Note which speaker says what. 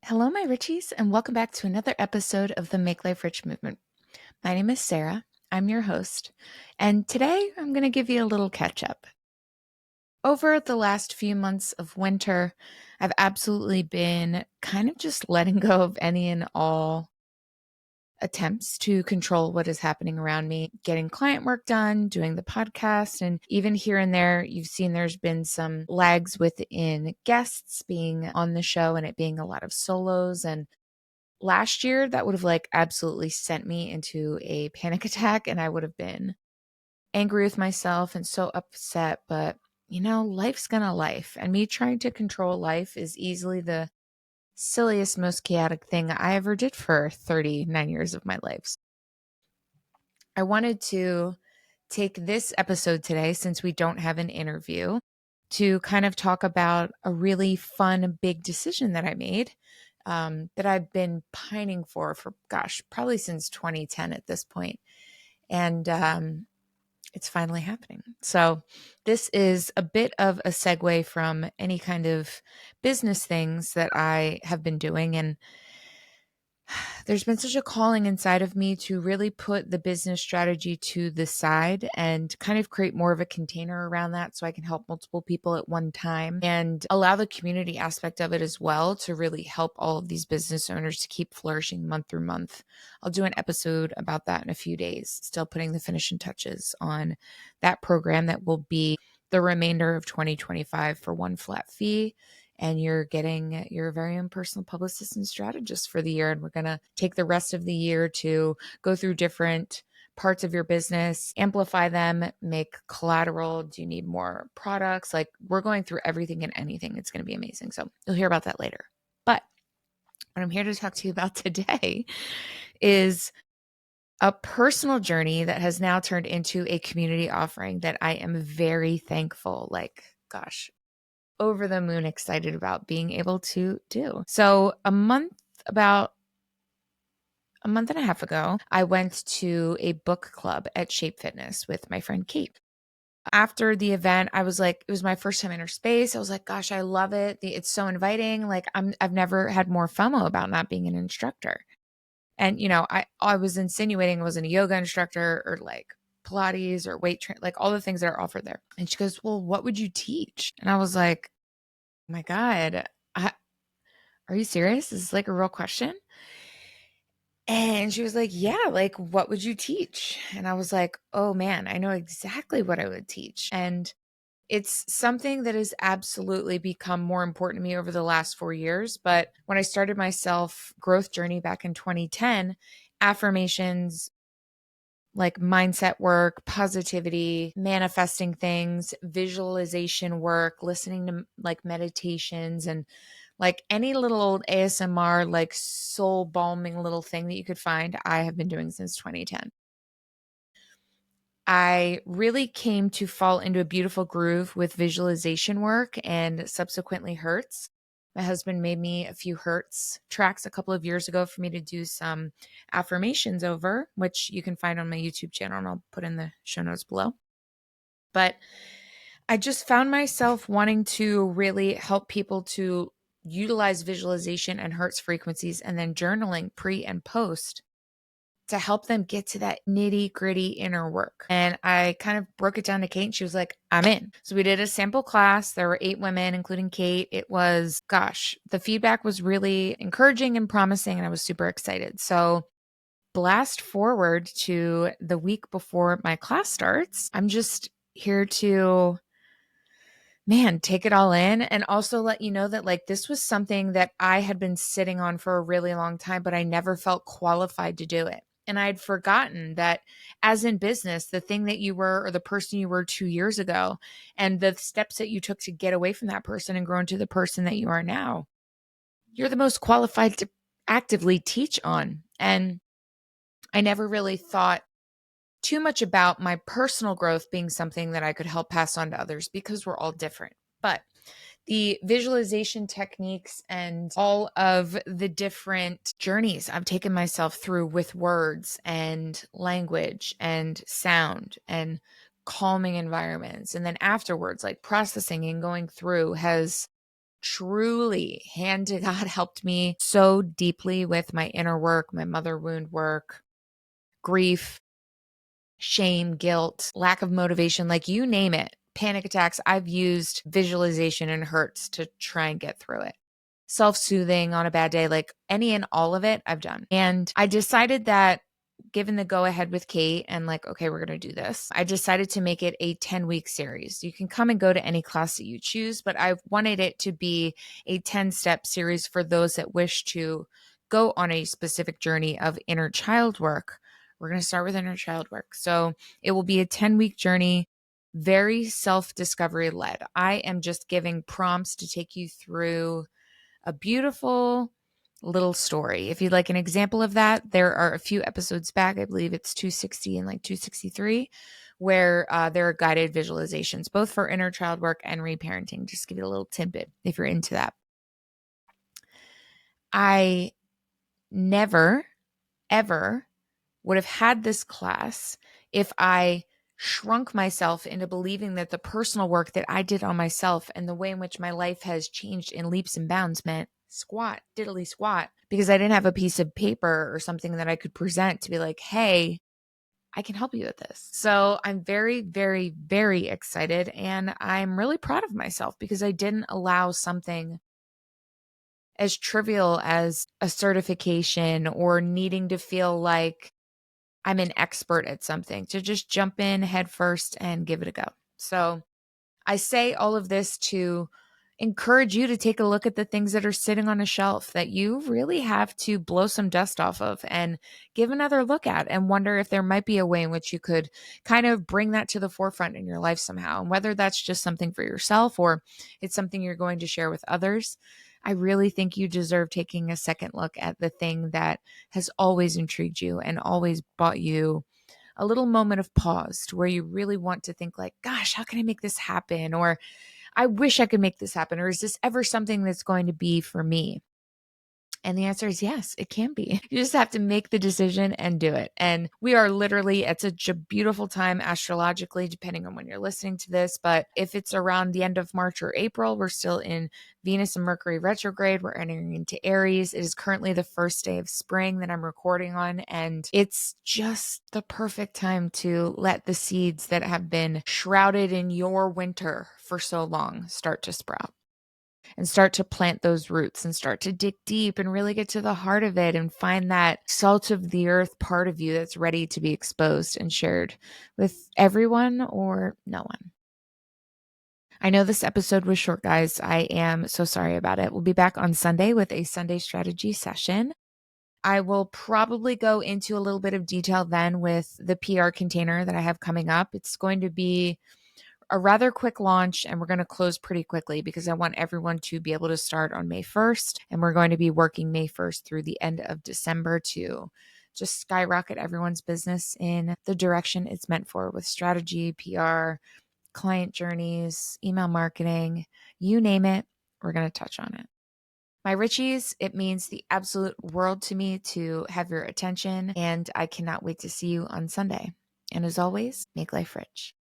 Speaker 1: Hello, my Richies, and welcome back to another episode of the Make Life Rich movement. My name is Sarah. I'm your host, and today I'm going to give you a little catch up. Over the last few months of winter, I've absolutely been kind of just letting go of any and all attempts to control what is happening around me, getting client work done, doing the podcast, and even here and there, you've seen there's been some lags within guests being on the show and it being a lot of solos. And last year, that would have absolutely sent me into a panic attack, and I would have been angry with myself and so upset. But life's gonna life, and me trying to control life is easily the silliest, most chaotic thing I ever did for 39 years of my life. I wanted to take this episode today, since we don't have an interview, to kind of talk about a really fun, big decision that I made that I've been pining for, gosh, probably since 2010 at this point. And it's finally happening. So this is a bit of a segue from any kind of business things that I have been doing. And there's been such a calling inside of me to really put the business strategy to the side and kind of create more of a container around that so I can help multiple people at one time and allow the community aspect of it as well to really help all of these business owners to keep flourishing month through month. I'll do an episode about that in a few days, still putting the finishing touches on that program that will be the remainder of 2025 for one flat fee. And you're getting your very own personal publicist and strategist for the year. And we're going to take the rest of the year to go through different parts of your business, amplify them, make collateral. Do you need more products? Like, we're going through everything and anything. It's going to be amazing. So you'll hear about that later. But what I'm here to talk to you about today is a personal journey that has now turned into a community offering that I am very thankful, gosh, over the moon excited about being able to do. So about a month and a half ago, I went to a book club at Shape Fitness with my friend Kate. After the event, I was like, it was my first time in her space. I was like, gosh, I love it. It's so inviting. I've never had more FOMO about not being an instructor. And, I was insinuating I wasn't a yoga instructor or like Pilates or weight training, like all the things that are offered there. And she goes, well, what would you teach? And I was like, oh my God, are you serious? Is this like a real question? And she was like, yeah, what would you teach? And I was like, oh man, I know exactly what I would teach. And it's something that has absolutely become more important to me over the last 4 years. But when I started my self growth journey back in 2010, affirmations, like mindset work, positivity, manifesting things, visualization work, listening to like meditations and like any little old ASMR, like soul balming little thing that you could find, I have been doing since 2010. I really came to fall into a beautiful groove with visualization work and subsequently Hertz. My husband made me a few Hertz tracks a couple of years ago for me to do some affirmations over, which you can find on my YouTube channel, and I'll put in the show notes below. But I just found myself wanting to really help people to utilize visualization and Hertz frequencies and then journaling pre and post to help them get to that nitty gritty inner work. And I kind of broke it down to Kate and she was like, I'm in. So we did a sample class. There were 8 women, including Kate. It was, gosh, the feedback was really encouraging and promising. And I was super excited. So blast forward to the week before my class starts. I'm just here to take it all in and also let you know that this was something that I had been sitting on for a really long time, but I never felt qualified to do it. And I'd forgotten that as in business, the thing that you were or the person you were 2 years ago and the steps that you took to get away from that person and grow into the person that you are now, you're the most qualified to actively teach on. And I never really thought too much about my personal growth being something that I could help pass on to others because we're all different. But the visualization techniques and all of the different journeys I've taken myself through with words and language and sound and calming environments. And then afterwards, like processing and going through has truly, hand to God, helped me so deeply with my inner work, my mother wound work, grief, shame, guilt, lack of motivation, like you name it, panic attacks. I've used visualization and hurts to try and get through it. Self-soothing on a bad day, like any and all of it I've done. And I decided that given the go ahead with Kate and like, okay, we're going to do this, I decided to make it a 10-week series. You can come and go to any class that you choose, but I wanted it to be a 10-step series for those that wish to go on a specific journey of inner child work. We're going to start with inner child work. So it will be a 10-week journey, very self-discovery led. I am just giving prompts to take you through a beautiful little story. If you'd like an example of that, there are a few episodes back, I believe it's 260 and like 263, where there are guided visualizations, both for inner child work and reparenting. Just give you a little tidbit if you're into that. I never, ever would have had this class if I shrunk myself into believing that the personal work that I did on myself and the way in which my life has changed in leaps and bounds meant squat, diddly squat, because I didn't have a piece of paper or something that I could present to be like, hey, I can help you with this. So I'm very, very, very excited. And I'm really proud of myself because I didn't allow something as trivial as a certification or needing to feel like I'm an expert at something to just jump in head first and give it a go. So I say all of this to encourage you to take a look at the things that are sitting on a shelf that you really have to blow some dust off of and give another look at and wonder if there might be a way in which you could kind of bring that to the forefront in your life somehow. And whether that's just something for yourself or it's something you're going to share with others, I really think you deserve taking a second look at the thing that has always intrigued you and always brought you a little moment of pause to where you really want to think like, gosh, how can I make this happen? Or I wish I could make this happen. Or is this ever something that's going to be for me? And the answer is yes, it can be. You just have to make the decision and do it. And we are literally at such a beautiful time astrologically, depending on when you're listening to this. But if it's around the end of March or April, we're still in Venus and Mercury retrograde. We're entering into Aries. It is currently the first day of spring that I'm recording on. And it's just the perfect time to let the seeds that have been shrouded in your winter for so long start to sprout and start to plant those roots and start to dig deep and really get to the heart of it and find that salt of the earth part of you that's ready to be exposed and shared with everyone or no one. I know this episode was short, guys. I am so sorry about it. We'll be back on Sunday with a Sunday strategy session. I will probably go into a little bit of detail then with the PR container that I have coming up. It's going to be a rather quick launch and we're going to close pretty quickly because I want everyone to be able to start on May 1st. And we're going to be working May 1st through the end of December to just skyrocket everyone's business in the direction it's meant for with strategy, PR, client journeys, email marketing, you name it, we're going to touch on it. My Richies, it means the absolute world to me to have your attention, and I cannot wait to see you on Sunday. And as always, make life rich.